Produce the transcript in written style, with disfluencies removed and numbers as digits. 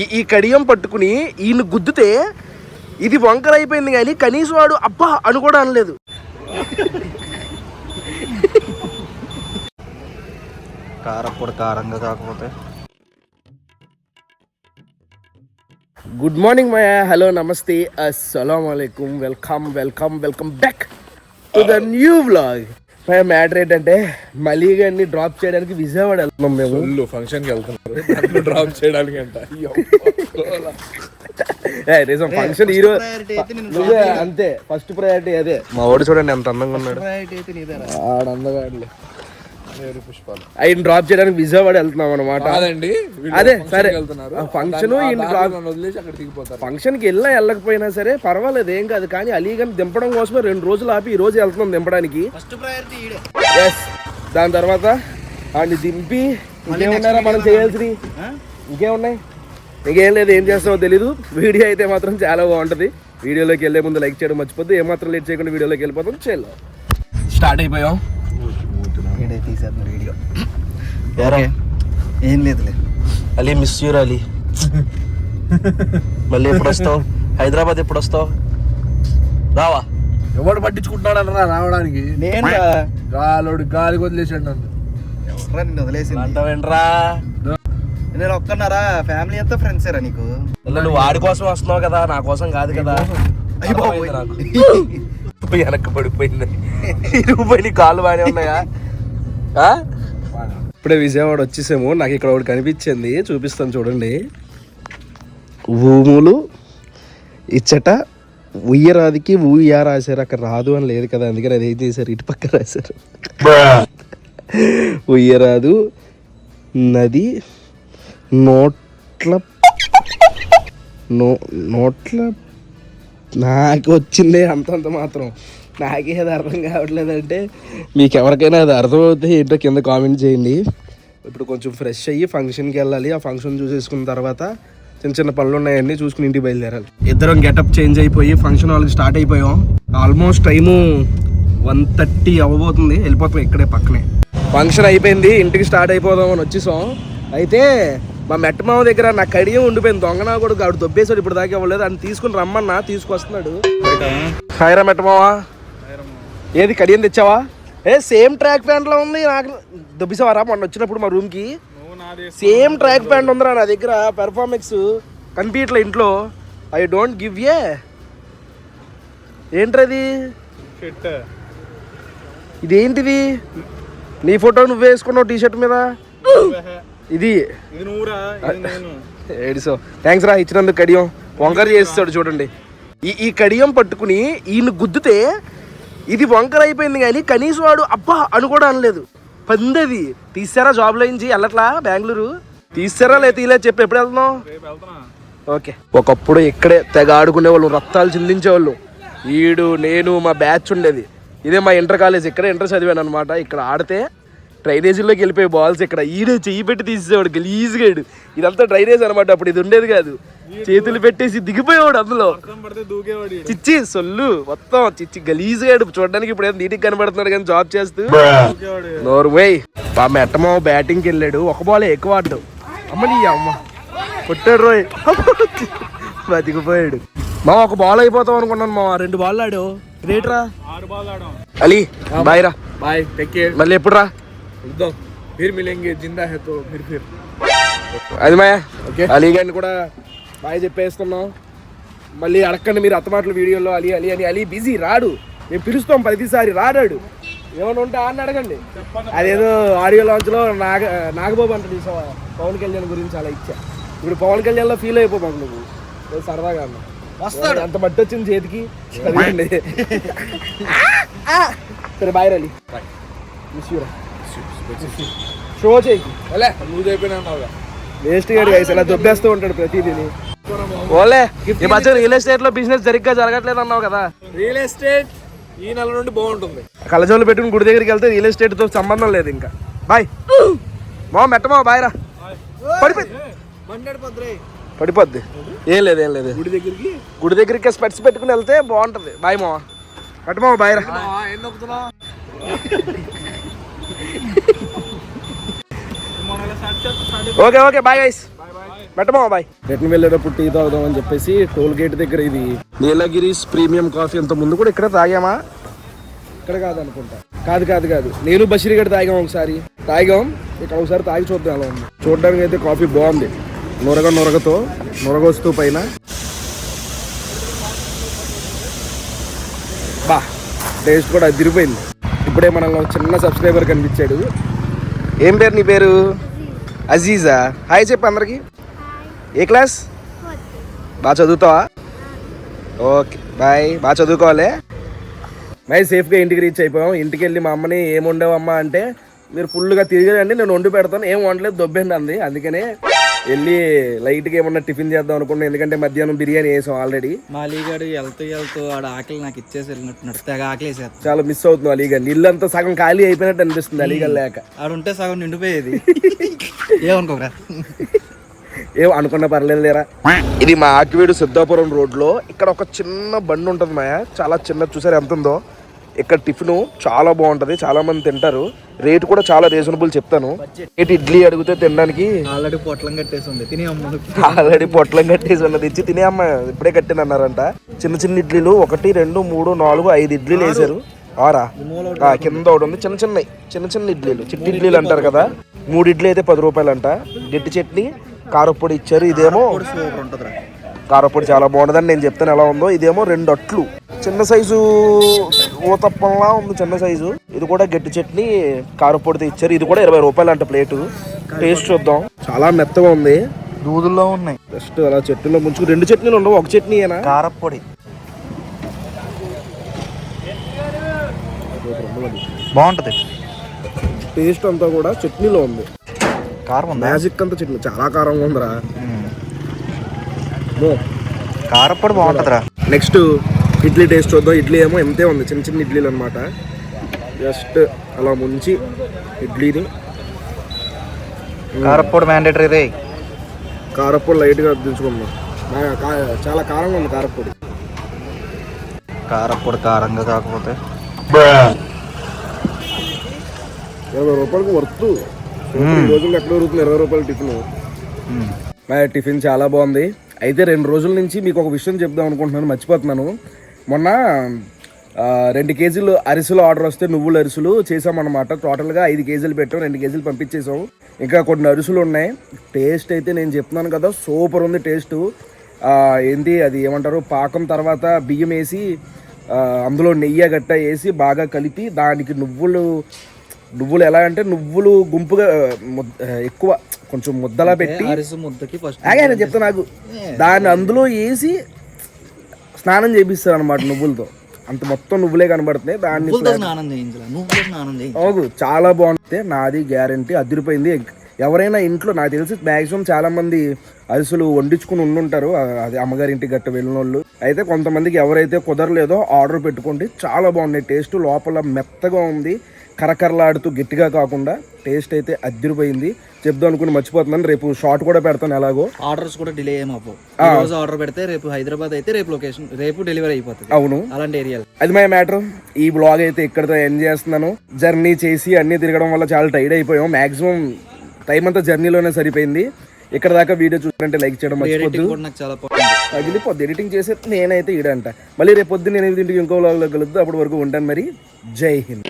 ఈ కడియం పట్టుకుని ఈయన గుద్దితే ఇది వంకర అయిపోయింది, కానీ కనీసం వాడు అబ్బా అని కూడా అనలేదు. కారపొడి కారంగా కాకపోతే. గుడ్ మార్నింగ్ మయ, హలో, నమస్తే, అస్సలాము అలైకుం, welcome welcome welcome back to the new vlog. Matter ఏంటంటే మళ్ళీ గారిని డ్రాప్ చేయడానికి విజయవాడ వెళ్తున్నాం మేము. ఫంక్షన్కి వెళ్తున్నారు డ్రాప్ చేయడానికి అంట. ఫంక్షన్ ఈరోజు అంతే, ఫస్ట్ ప్రయారిటీ అదే. మా వాడు చూడండి ఎంత అందంగా ఉన్నాడు. అందగా ఆయన డ్రాప్ చేయడానికి విజయవాడ వెళ్తున్నాం అనమాట. అదే సరే ఫంక్షన్ ఫంక్షన్కి వెళ్ళకపోయినా సరే పర్వాలేదు, ఏం కాదు. కానీ అలీగన్ దింపడం కోసమే 2 రోజులు ఆపి ఈ రోజు వెళ్తున్నాం దింపడానికి. దాని తర్వాత వాడిని దింపి ఇంకేమున్నారా మనం చేయాల్సినవి, ఇంకేమున్నాయి, ఇంకేం లేదు. ఏం చేస్తామో తెలీదు. వీడియో అయితే మాత్రం చాలా బాగుంటుంది. వీడియోలోకి వెళ్ళే ముందు లైక్ చేయడం మర్చిపోద్దు. ఏమాత్రం లేట్ చేయకుండా వీడియోలోకి వెళ్ళిపోతాం. చేయాలి, స్టార్ట్ అయిపోయాం. వీడియో ఏం లేదులే. Ali miss you Ali. మళ్ళీ ఎప్పుడు వస్తావు? హైదరాబాద్ ఎప్పుడు వస్తావు? రావా? ఎవడు పట్టించుకుంటున్నాడు అన్నరా రావడానికి? నేను గాలి వదిలేసాడు నన్ను. ఎవరా నిన్ను వదిలేసింది అంటావేంట్రా? నేను ఒక్కన్నారా? ఫ్యామిలీ అంతా ఫ్రెండ్స్ రా నీకు. నువ్వు వాడి కోసం వస్తున్నావు కదా, నా కోసం కాదు కదా. వెనక్కి పడిపోయింది. ఇరిగిపోయి కాళ్ళు బాగానే ఉన్నాయా? ఇప్పుడే విజయవాడ వచ్చేసాము. నాకు ఇక్కడ ఒకటి కనిపించింది, చూపిస్తాను చూడండి. ఊములు ఇచ్చట ఉయ్యరాదికి ఊయా రాశారు. అక్కడ రాదు అని లేదు కదా, అందుకని అది ఏం చేశారు, ఇటు పక్క రాశారు. ఉయ్యరాదు నది నోట్ల నాకు వచ్చిందే అంతంత మాత్రం. నాకే అది అర్థం కావట్లేదంటే మీకు ఎవరికైనా అది అర్థమవుతే ఏంటో కింద కామెంట్ చేయండి. ఇప్పుడు కొంచెం ఫ్రెష్ అయ్యి ఫంక్షన్కి వెళ్ళాలి. ఆ ఫంక్షన్ చూసేసుకున్న తర్వాత చిన్న చిన్న పనులు ఉన్నాయన్నీ చూసుకుని ఇంటికి బయలుదేరాలి. ఇద్దరం గెటప్ చేంజ్ అయిపోయి ఫంక్షన్ హాల్కి స్టార్ట్ అయిపోయాం. ఆల్మోస్ట్ టైము 1:30 అవ్వబోతుంది. వెళ్ళిపోతాం, ఇక్కడే పక్కనే. ఫంక్షన్ అయిపోయింది, ఇంటికి స్టార్ట్ అయిపోదాం అని వచ్చేసాం. అయితే మా మెట్టమావ దగ్గర నా కడియం ఉండిపోయింది. దొంగనా కూడా ఆవిడ దొబ్బేశాడు, ఇప్పుడు దాకా ఇవ్వలేదు. అని తీసుకుని రమ్మన్నా, తీసుకొస్తున్నాడు. హాయ్ రా మెట్టమావా. ఏది కడియం తెచ్చావా? సేమ్ ట్రాక్ ప్యాంట్ లో ఉంది. నాకు దొబ్బిసావారా మొన్న వచ్చినప్పుడు మా రూమ్ కి? సేమ్ ట్రాక్ ప్యాంట్ ఉందిరా నా దగ్గర. పెర్ఫార్మెన్స్ కనిపించట్లే ఇంట్లో. I don't give a. ఏంట్రది? ఇదేంటిది? నీ ఫోటో నువ్వు వేసుకున్నావు టీషర్ట్ మీద. ఇది ఏడిసో థ్యాంక్స్ రా ఇచ్చినందుకు. కడియం వంకర చేస్తాడు చూడండి. ఈ కడియం పట్టుకుని ఈయన గుద్దితే ఇది వంకర అయిపోయింది, కానీ కనీసం వాడు అబ్బా అని కూడా అనలేదు. పందది తీసారా జాబ్లో నుంచి వెళ్ళట్లా బెంగళూరు? తీసారా లేదా తీయలేదు చెప్పి. ఎప్పుడు వెళ్తున్నావు? ఓకే. ఒకప్పుడు ఇక్కడే తెగ ఆడుకునే వాళ్ళు, రక్తాలు చిందించేవాళ్ళు. ఈడు నేను మా బ్యాచ్ ఉండేది. ఇదే మా ఇంటర్ కాలేజ్. ఇక్కడే ఇంటర్ చదివాను అనమాట. ఇక్కడ ఆడితే డ్రైనేజీలోకి వెళ్ళిపోయి బాల్స్ ఇక్కడ ఈడే చెయ్యి పెట్టి తీసేవాడు గలీజ్గాడు. ఇదంతా డ్రైనేజ్ అనమాట. అప్పుడు ఇది ఉండేది కాదు. చేతులు పెట్టేసి దిగిపోయేవాడు అందులో. చిచ్చి సొల్లు మొత్తం చిచ్చి గలీజ్గాడు చూడడానికి. ఇప్పుడు ఏదో నీటికి కనబడుతున్నాడు కానీ జాబ్ చేస్తూ నోరుమై. మా మెట్టమో బ్యాటింగ్కి వెళ్ళాడు. ఒక బాలే ఎక్కువ ఆడ్డు. అమ్మని అమ్మ కొట్టాడు రోయ్, బతికిపోయాడు. మా ఒక బాల్ అయిపోతాం అనుకున్నాను. మా 2 బాల్ ఆడు. గ్రేట్ రా అలీ. బాయ్ రా. Bye, take care. మళ్ళీ ఎప్పుడు రా? ఫిర్ మిలేంగే, జిందా హై తో ఫిర్. అది మాయా. అలీ గారిని కూడా బాయ్ చెప్పేస్తున్నాం. మళ్ళీ అడగండి మీరు అత్తమాటలు వీడియోలో అలీ అలీ అని. అలీ బిజీ, రాడు. మేము పిలుస్తాం ప్రతిసారి, రాడాడు. ఏమైనా ఉంటే ఆడిని అడగండి. అదేదో ఆడియో లాంచ్లో నాగబాబు అంటే చూసావా, పవన్ కళ్యాణ్ గురించి అలా ఇచ్చా. ఇప్పుడు పవన్ కళ్యాణ్లో ఫీల్ అయిపోమాకు నువ్వు. సరదాగా అన్నా వస్తాడు. అంత మట్టి వచ్చింది చేతికి. సరే బాయ్ అలీ. షో చేయి. నువ్వు చెప్పినా వేస్ట్ గాడు ఇలా దొబ్బేస్తూ ఉంటాడు ప్రతిదీని. ఓలే ఈ మధ్య రియల్ ఎస్టేట్ లో బిజినెస్ సరిగ్గా జరగట్లేదు అన్నావు కదా. రియల్ ఎస్టేట్ ఈ నెల నుండి బాగుంటుంది. కళ్ళజోళ్ళు పెట్టుకుని గుడి దగ్గరికి వెళ్తే రియల్ ఎస్టేట్ తో సంబంధం లేదు ఇంకా. బాయ్ మా మెట్టమా. బాయ్ రా. పడిపోద్ది. ఏం లేదు ఏం లేదు. గుడి దగ్గరికి స్పెట్స్ పెట్టుకుని వెళ్తే బాగుంటది. బాయ్ మావా. మెట్టమా బాయ్ రా. Okay okay bye guys. పెట్టమా బాయ్. రిటర్న్ వెళ్ళేటప్పుడు టీ తాగుదాం అని చెప్పేసి టోల్ గేట్ దగ్గర ఇది నీలగిరీస్ ప్రీమియం కాఫీ ఇంత ముందు కూడా ఇక్కడ తాగామా? ఇక్కడ కాదనుకుంటా. కాదు నేను బషీర్ గడ్ తాగాం ఒకసారి. ఇక్కడ ఒకసారి తాగి చూద్దాం అలా ఉంది. చూడడానికి అయితే కాఫీ బాగుంది. నొరగొస్తూ పైన బా టేస్ట్ కూడా అదిరిపోయింది. ఇప్పుడే మనలో చిన్న సబ్స్క్రైబర్ కనిపించాడు. ఏం పేరు నీ పేరు? అజీజా. హాయ్ చెప్పు అందరికి. ఏ క్లాస్? బాగా చదువుతావా? Okay bye. బాగా చదువుకోవాలి. బాయ్ సేఫ్గా ఇంటికి రీచ్ అయిపోయాం. ఇంటికి వెళ్ళి మా అమ్మని ఏం వండావమ్మా అంటే, మీరు ఫుల్గా తిరిగేదండి, నేను వండి పెడతాను, ఏం వండలేదు దొబ్బేండి అంది. అందుకనే వెళ్ళి లైట్గా ఏమన్నా టిఫిన్ చేద్దాం అనుకున్నాను. ఎందుకంటే మధ్యాహ్నం బిర్యానీ వేసాం ఆల్రెడీ. మా అలీగాడు వెళ్తూ ఆడ ఆకలి నాకు ఇచ్చేసి వెళ్ళినట్టున్నాడు. తెగ ఆకలి వేసేస్తాను. చాలా మిస్ అవుతుంది అలీగడ్. ఇల్లంతా సగం ఖాళీ అయిపోయినట్టు అనిపిస్తుంది అలీగడ్ లేక. ఆడుంటే సగం నిండిపోయేది. ఏమనుకోరా, ఏం అనుకున్నా పర్లేదు లేరా. ఇది మా ఆకివీడు సిద్ధాపురం రోడ్లో ఇక్కడ ఒక చిన్న బండి ఉంటుంది మాయ. చాలా చిన్నది, చూసారు ఎంత ఉందో. ఇక్కడ టిఫిన్ చాలా బాగుంటది, చాలా మంది తింటారు. రేట్ కూడా చాలా రీజనబుల్ చెప్తాను. ఇడ్లీ అడిగితే తినడానికి ఆల్రెడీ పొట్లం కట్టేసి ఉంది, తినే అమ్మ. ఆల్రెడీ పొట్లం కట్టేసి ఉన్నది, ఇచ్చి తినే అమ్మ ఇప్పుడే కట్టింది అన్నారంట. చిన్న చిన్న ఇడ్లీలు 1 2 3 4 5 ఇడ్లీలు వేసారు. 6 కింద ఒకటి ఉంది. చిన్న ఇడ్లీలు, చిట్టి ఇడ్లీలు అంటారు కదా. 3 ఇడ్లీ అయితే 10 రూపాయలు అంట. గట్టి చట్నీ, కారపొడి ఇచ్చారు. ఇదేమో కారపొడి చాలా బాగుంటుందని నేను చెప్తాను ఎలా ఉందో. ఇదేమో 2 అట్లు, చిన్న సైజు ఊతప్పంలా ఉంది, చిన్న సైజు. ఇది కూడా గట్టి చట్నీ, కారపొడితో ఇచ్చారు. ఇది కూడా 20 రూపాయలు అంట ప్లేటు. టేస్ట్ చూద్దాం. చాలా మెత్తగా ఉంది, దూదుల్లో ఉన్నాయి. జస్ట్ అలా చట్నీలో ముంచుకు 2 చట్నీలు ఉండవు, ఒక చట్నీ అయినా. కారపొడి బాగుంటది. టేస్ట్ అంతా కూడా చట్నీలో ఉంది. కారం ఉంది, మ్యాజిక్ అంతా చట్నీ. చాలా కారంగా ఉందిరా. కారపొడి బాగుంటుందిరా. నెక్స్ట్ ఇడ్లీ టేస్ట్ చూద్దాం. ఇడ్లీ ఏమో ఎంతే ఉంది, చిన్న ఇడ్లీలు అనమాట. జస్ట్ అలా ముంచి ఇడ్లీని. కారపొడి మ్యాండేటరీ రే. కారపొడి లైట్గా దించుకుందాం. చాలా కారంగా ఉంది కారపొడి. కారపొడి కారంగా కాకపోతే 20 రూపాయలకు వర్త్. ఈ రోజుల్లో ఎక్కడ దొరుకుతుంది 20 రూపాయల టిఫిన్. టిఫిన్ చాలా బాగుంది. అయితే 2 రోజుల నుంచి మీకు ఒక విషయం చెప్దాం అనుకుంటున్నాను, మర్చిపోతున్నాను. మొన్న 2 కేజీలు అరిసెలు ఆర్డర్ వస్తే, నువ్వుల అరిసెలు చేసామన్నమాట. టోటల్గా 5 కేజీలు పెట్టాం, 2 కేజీలు పంపించేసాం. ఇంకా కొన్ని అరిసెలు ఉన్నాయి. టేస్ట్ అయితే నేను చెప్తున్నాను కదా, సూపర్ ఉంది టేస్ట్. ఏంటి అది ఏమంటారు, పాకం తర్వాత బియ్యం వేసి అందులో నెయ్యి గట్ట వేసి బాగా కలిపి దానికి నువ్వులు ఎలా అంటే నువ్వులు గుంపుగా ఎక్కువ కొంచెం ముద్దలా పెట్టి చెప్తా నాకు దాన్ని అందులో వేసి స్నానం చేపిస్తారు అనమాట నువ్వులతో. అంత మొత్తం నువ్వులే కనబడుతున్నాయి. దాన్ని చాలా బాగుంటుంది. నాది గ్యారంటీ అదిరిపోయింది. ఎవరైనా ఇంట్లో నాకు తెలిసి మ్యాక్సిమం చాలా మంది అరిసెలు వండించుకుని ఉండుంటారు, అది అమ్మగారి ఇంటికి గట్ట వెళ్ళిన వాళ్ళు. అయితే కొంతమందికి ఎవరైతే కుదరలేదో ఆర్డర్ పెట్టుకోండి. చాలా బాగున్నాయి టేస్ట్. లోపల మెత్తగా ఉంది, కరకరలాడుతూ గట్టిగా కాకుండా. టేస్ట్ అయితే అదిరిపోయింది. చెప్దాం అనుకుని మర్చిపోతున్నాను. రేపు షార్ట్ కూడా పెడతాను. ఎలాగో ఆర్డర్స్ కూడా డిలే ఏమవు. ఆర్డర్ పెడితే రేపు హైదరాబాద్ అయితే రేపు లొకేషన్, రేపు డెలివరీ అయిపోతుంది. అవును, అలాంటి ఏరియా. అది మై మ్యాటర్. ఈ బ్లాగ్ అయితే ఇక్కడతో ఎండ్ చేస్తున్నాను. జర్నీ చేసి అన్ని తిరగడం వల్ల చాలా టైర్డ్ అయిపోయాం. మాక్సిమం టైం అంతా జర్నీలోనే సరిపోయింది. ఇక్కడ దాకా వీడియో చూసారంటే లైక్ చేయడం మర్చిపోద్దు. తగిలిపోద్ది ఎడిటింగ్ చేసే నేనైతే ఈడంట. మళ్ళీ రేపు పొద్దున్న 8 ఇంకో వ్లాగ్లో కలుద్దాం. అప్పటి వరకు ఉంటాను మరి. జై హింద్.